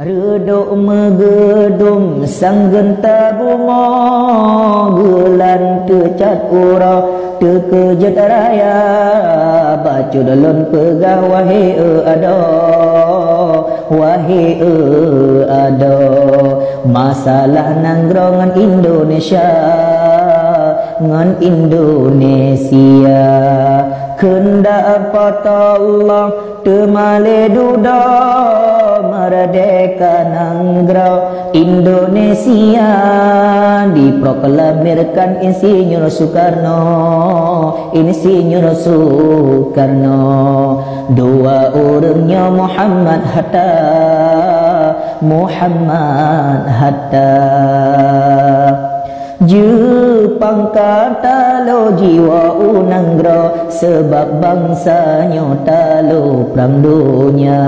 Reduk megedum sang genta bunga gelan kecat ura tekejat raya bacu dalun pegah wahai ada masalah nangrongan Indonesia ngan Indonesia kendak pata Allah temale duda merdeka nangrau Indonesia diproklamirkan Insinyur Soekarno dua orangnya Muhammad Hatta Jepang kata lo jiwa unanggro sebab bangsanya talo perang dunia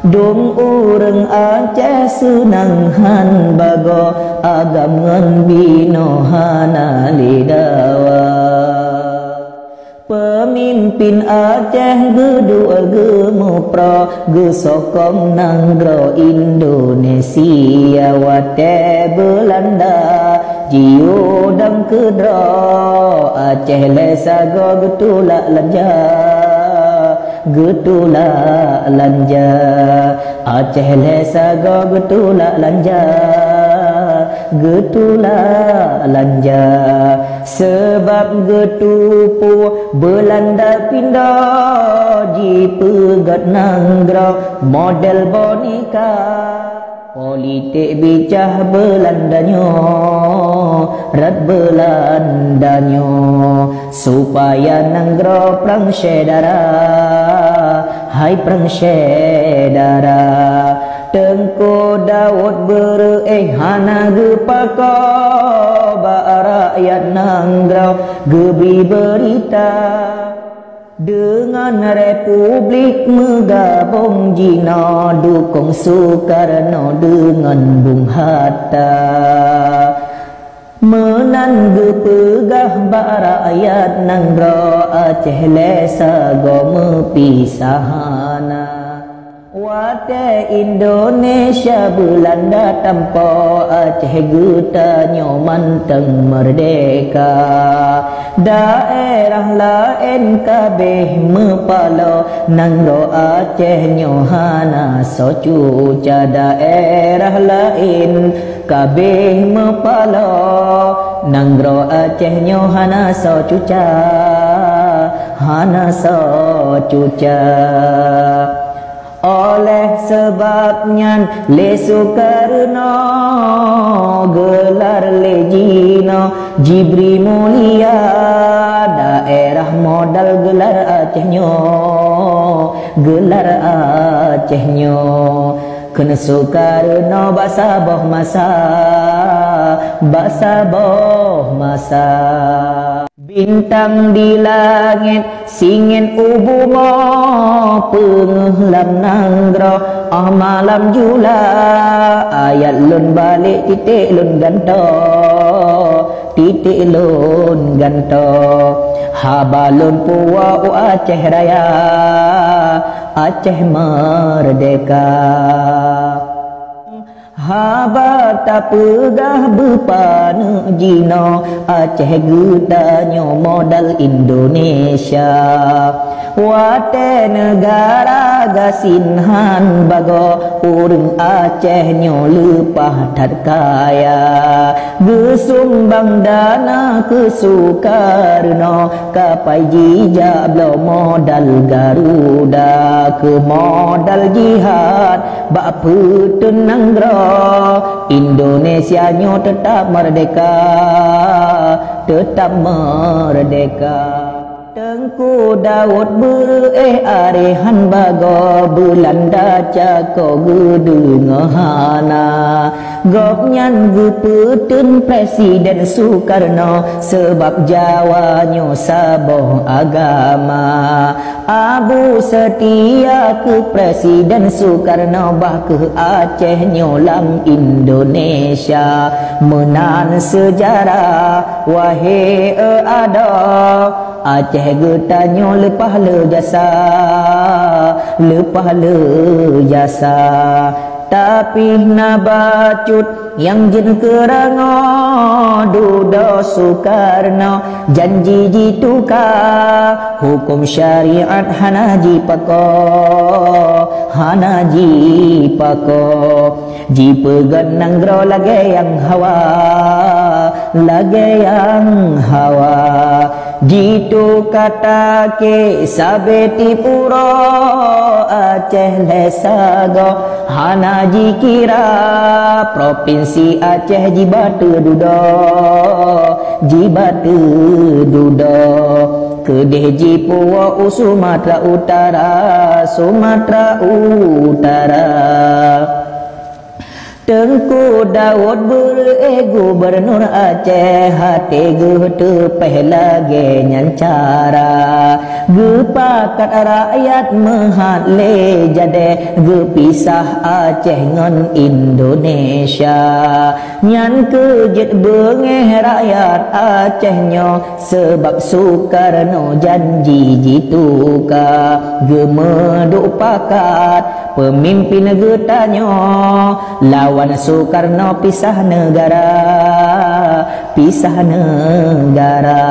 dong urang Aceh senang han bago agam ngan bino hana lidawa pemimpin Aceh gedua gemupro gesokong nanggro Indonesia wate Belanda jiu dang kedro Aceh lesago getulak lanja Aceh lesago getulak lanja sebab getupu Belanda pindah ji pegat nanggrau model boneka politik bicah Belandanyo rat Belandanyo supaya nanggrau perang syedara perang syedara Tengku Daud hana gepaka ba rakyat nanggrau gebi berita dengan Republik megabung Jina dukung Soekarno dengan Bung Hatta menan gepegah ba rakyat nanggrau Aceh lesa go mepisahana wate Indonesia Belanda tanpa Aceh getanyo manteng merdeka daerah lain kabeh mepalo nangro Aceh nyohana socuca daerah lain kabeh mepalo nangro Aceh nyohana socuca oleh sebabnya Le Soekarno gelar Lejino Jibri Mulia daerah modal gelar Acehnya kena Soekarno basaboh masa bintang di langit singin ubuma penglam nanggro malam jula ayat lun balik titik lun ganto habalun puwa Aceh raya Aceh merdeka haba tak pegah bepana jino Aceh getanyo modal Indonesia wate negara gasinhan bago urang Aceh nyo lepah tat kaya gesumbang dana ke Soekarno kapai jijak blo modal Garuda ke modal jihad bak petun nanggro Indonesia nyo tetap merdeka Tengku Daud arehan bago Belanda cako gedengahana gopnyan gepetun Presiden Soekarno sebab Jawanyo saboh agama Abu setia ke Presiden Soekarno bah ke Aceh nyolam Indonesia menan sejarah wahai ada Aceh getanyo lepah le jasa, lepah le jasa. Tapi nabacut yang jen kerango duda Soekarno janji jituka hukum syariat hanaji pako, hanaji pako. Jipegan nanggro lagi yang hawa, lagi yang hawa. Jitu kata ke sabeti puro Aceh lesago hanaji kira provinsi Aceh jibatu dudo, jibatu dudo. Kedeh jipuwa Sumatera Utara, Sumatera Utara. Tengku Daud Gubernur Aceh hati ge pehla ge nyancara gepakat rakyat mehatle jade gepisah Aceh ngon Indonesia nyan kejet bengeh rakyat Acehnya sebab Soekarno janji jituka gemeduk pakat pemimpin getanyo lawan Soekarno pisah negara, pisah negara.